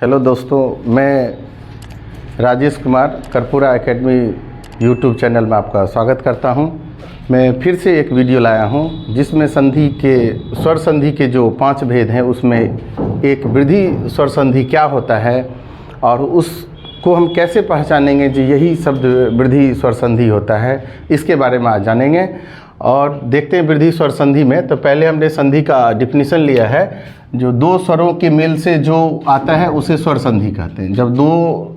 Hello दोस्तों, मैं Rajesh Kumar Karpura academy YouTube channel में आपका स्वागत करता हूं। मैं फिर से एक वीडियो लाया हूं जिसमें संधि के स्वर संधि के जो 5 भेद हैं उसमें एक वृद्धि स्वर संधि क्या होता है और उसको हम कैसे पहचानेंगे जी यही शब्द वृद्धि स्वर संधि होता है, इसके बारे में आज जानेंगे। और देखते हैं वृद्धि स्वर संधि में। तो पहले हमने संधि का डिफिनीशन लिया है, जो दो स्वरों के मेल से जो आता है उसे स्वर संधि कहते हैं। जब दो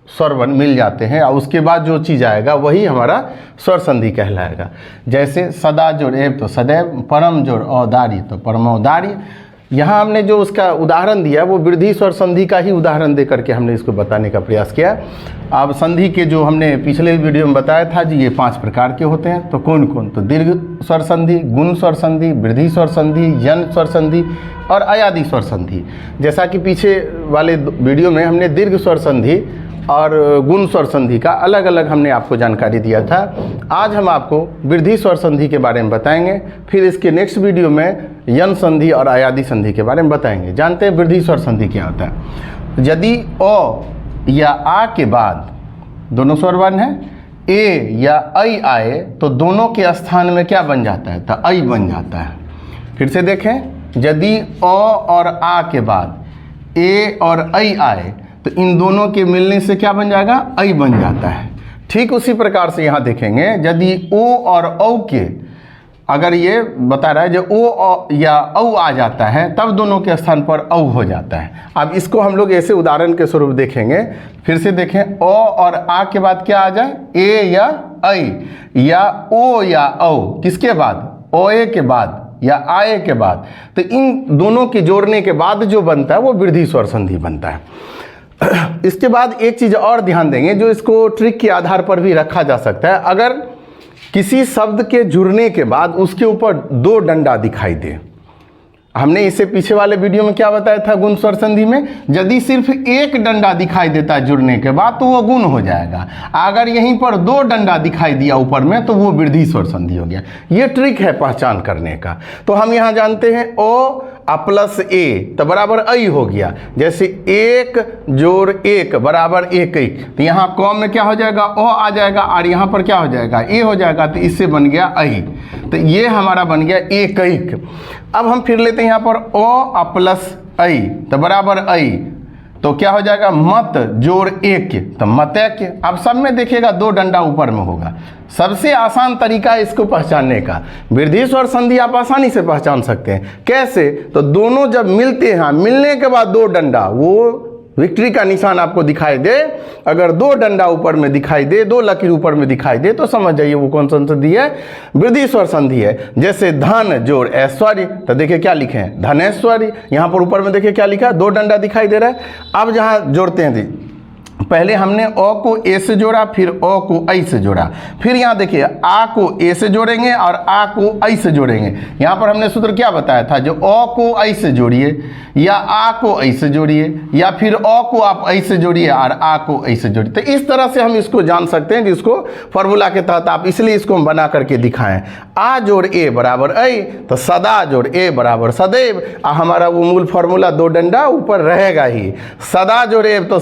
स्वर मिल जाते हैं और उसके बाद जो चीज़ आएगा वही हमारा स्वर संधि कहलाएगा। जैसे सदा जोड़ एव तो सदैव, परम जोड़ औदार्य तो परमौदार्य। यहाँ हमने जो उसका उदाहरण दिया वो वृद्धि स्वर संधि का ही उदाहरण दे करके हमने इसको बताने का प्रयास किया। अब संधि के जो हमने पिछले वीडियो में बताया था जी ये 5 प्रकार के होते हैं। तो कौन कौन? तो दीर्घ स्वर संधि, गुण स्वर संधि, वृद्धि स्वर संधि, यन स्वर संधि और अयादि स्वर संधि। जैसा कि पीछे वाले वीडियो में हमने दीर्घ स्वर संधि और गुण स्वर संधि का अलग अलग हमने आपको जानकारी दिया था। आज हम आपको वृद्धि स्वर संधि के बारे में बताएंगे, फिर इसके नेक्स्ट वीडियो में यन संधि और अयादि संधि के बारे में बताएंगे। जानते हैं वृद्धि स्वर संधि क्या होता है? यदि अ या आ के बाद दोनों स्वर वर्ण हैं, ए या ऐ आए तो दोनों के स्थान में क्या बन जाता है? तो ऐ बन जाता है। फिर से देखें, यदि अ और आ के बाद ए और ऐ आए तो इन दोनों के मिलने से क्या बन जाएगा? ऐ बन जाता है। ठीक उसी प्रकार से यहाँ देखेंगे, यदि ओ और औ के अगर ये बता रहा है जो ओ या औ आ जाता है तब दोनों के स्थान पर औ हो जाता है। अब इसको हम लोग ऐसे उदाहरण के स्वरूप देखेंगे। फिर से देखें, ओ और आ के बाद क्या आ जाए? ए या ऐ, या ओ या औ किसके बाद? ओए के बाद या आए के बाद। तो इन दोनों के जोड़ने के बाद जो बनता है वो वृद्धि स्वर संधि बनता है। इसके बाद एक चीज़ और ध्यान देंगे जो इसको ट्रिक के आधार पर भी रखा जा सकता है। अगर किसी शब्द के जुड़ने के बाद उसके ऊपर 2 डंडा दिखाई दे, हमने इससे पीछे वाले वीडियो में क्या बताया था गुण स्वर संधि में, यदि सिर्फ एक डंडा दिखाई देता है जुड़ने के बाद तो वो गुण हो जाएगा। अगर यहीं पर 2 डंडा दिखाई दिया ऊपर में तो वो वृद्धि स्वर संधि हो गया। ये ट्रिक है पहचान करने का। तो हम यहाँ जानते हैं ओ प्लस ए तो बराबर ऐ हो गया। जैसे 1 जोड़ 1 बराबर 1 तो यहाँ कॉम में क्या हो जाएगा? ओ आ जाएगा और यहाँ पर क्या हो जाएगा? ए हो जाएगा। तो इससे बन गया ऐ। तो ये हमारा बन गया 1। अब हम फिर लेते हैं यहाँ पर ओ प्लस ऐ तो बराबर ऐ, तो क्या हो जाएगा? मत जोड़ 1 तो मतैक्य। अब सब में देखिएगा 2 डंडा ऊपर में होगा। सबसे आसान तरीका इसको पहचानने का, वृद्धि स्वर संधि आप आसानी से पहचान सकते हैं। कैसे? तो दोनों जब मिलते हैं, मिलने के बाद 2 डंडा, वो विक्ट्री का निशान आपको दिखाई दे। अगर 2 डंडा ऊपर में दिखाई दे, 2 लकीर ऊपर में दिखाई दे तो समझ जाइए वो कौन सा संधि है? वृद्धि स्वर संधि है। जैसे धन जोड़ ऐश्वर्य तो देखिए क्या लिखे हैं? धनेश्वर्य। यहाँ पर ऊपर में देखिए क्या लिखा है? 2 डंडा दिखाई दे रहा है। अब जहाँ जोड़ते हैं, पहले हमने अ को ए से जोड़ा, फिर अ को ऐ से जोड़ा, फिर यहाँ देखिए आ को ए से जोड़ेंगे और आ को ऐ से जोड़ेंगे। यहाँ पर हमने सूत्र क्या बताया था? जो अ को ऐ से जोड़िए या आ को ऐ से जोड़िए या फिर अ को आप ऐ से जोड़िए और आ को ऐ से जोड़िए। तो इस तरह से हम इसको जान सकते हैं जिसको फॉर्मूला के तहत आप, इसलिए इसको हम बना करके दिखाएं। आ जोड़ ए बराबर ऐ तो सदा जोड़ ए बराबर सदैव। हमारा वो मूल फॉर्मूला 2 डंडा ऊपर रहेगा ही। सदा जोड़ ए तो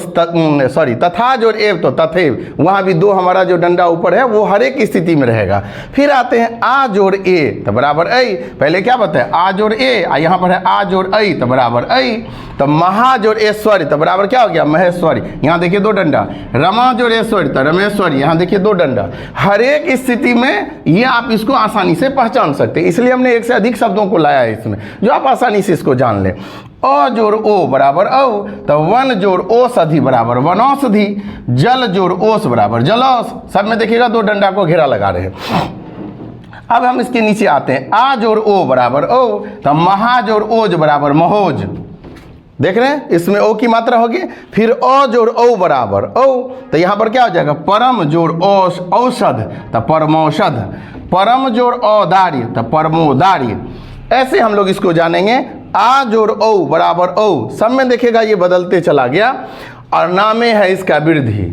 तथा जोड़ एव तो तथैव, वहां भी 2 हमारा जो डंडा ऊपर है वो हर एक स्थिति में रहेगा। फिर आते हैं आ जोड़ ए तो बराबर ऐ। पहले क्या बताया? आ जोड़ ए, यहाँ पर है आ जोड़ ऐ तो बराबर ऐ। तो महा जोड़ ऐश्वर्य तो बराबर क्या हो गया? महेश्वरी। यहाँ देखिए 2 डंडा। रमा जोड़ ऐश्वर्य तो रमेश्वरी, यहाँ देखिए 2 डंडा। हर एक स्थिति में ये आप इसको आसानी से पहचान सकते हैं, इसलिए हमने 1 से अधिक शब्दों को लाया है इसमें जो आप आसानी से इसको जान लें। अ जोड़ ओ बराबर औ तो वन जोड़ औषधि बराबर वनौषधि, जल जोड़ ओस बराबर जलौस। सब में देखिएगा 2 डंडा को घेरा लगा रहे हैं। अब हम इसके नीचे आते हैं, आ जोड़ ओ बराबर ओ तो महा जोड़ ओज बराबर महोज। देख रहे हैं इसमें ओ की मात्रा होगी। फिर अ जोड़ औ बराबर औ तो यहाँ पर क्या हो जाएगा? परम जोड़ औषध तो परमौषध, परम जोड़ औदार्य तो परमोदार्य। ऐसे हम लोग इसको जानेंगे। आ जोड़ औ बराबर औ, सब में देखिएगा ये बदलते चला गया और नामे है इसका वृद्धि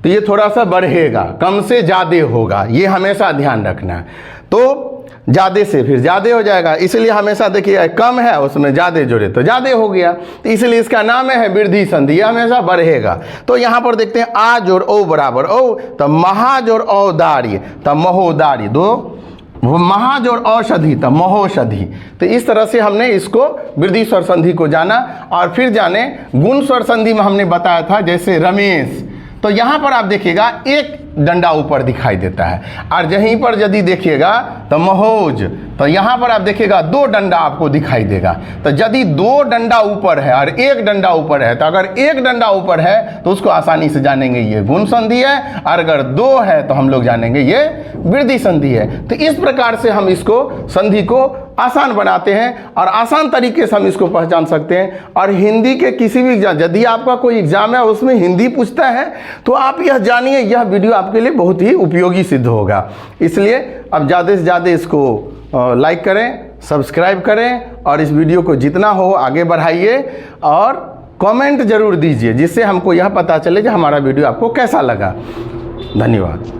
तो ये थोड़ा सा बढ़ेगा, कम से ज्यादा होगा, ये हमेशा ध्यान रखना है। तो ज़्यादा से फिर ज़्यादा हो जाएगा, इसलिए हमेशा देखिए कम है उसमें ज़्यादा जोड़े तो ज़्यादा हो गया, तो इसलिए इसका नाम है वृद्धि संधि, यह हमेशा बढ़ेगा। तो यहाँ पर देखते हैं आ जोड़ ओ बराबर ओ, तो महा जोड़ औदार्य तब महोदार्य, दो महा जोड़ औषधि तब महोषधि। तो इस तरह से हमने इसको वृद्धि स्वर संधि को जाना। और फिर जाने गुण स्वर संधि में हमने बताया था, जैसे रमेश, तो यहाँ पर आप देखिएगा एक डंडा ऊपर दिखाई देता है, और यहीं पर यदि देखिएगा तो महोज, तो यहाँ पर आप देखिएगा दो डंडा आपको दिखाई देगा। तो यदि दो डंडा ऊपर है और एक डंडा ऊपर है, तो अगर एक डंडा ऊपर है तो उसको आसानी से जानेंगे ये गुण संधि है, और अगर दो है तो हम लोग जानेंगे ये वृद्धि संधि है। तो इस प्रकार से हम इसको संधि को आसान बनाते हैं और आसान तरीके से हम इसको पहचान सकते हैं। और हिंदी के किसी भी एग्जाम, यदि आपका कोई एग्जाम है उसमें हिंदी पूछता है, तो आप यह जानिए यह वीडियो आपके लिए बहुत ही उपयोगी सिद्ध होगा। इसलिए अब ज़्यादा से ज़्यादा इसको लाइक करें, सब्सक्राइब करें, और इस वीडियो को जितना हो आगे बढ़ाइए, और कमेंट जरूर दीजिए, जिससे हमको यह पता चले कि हमारा वीडियो आपको कैसा लगा। धन्यवाद।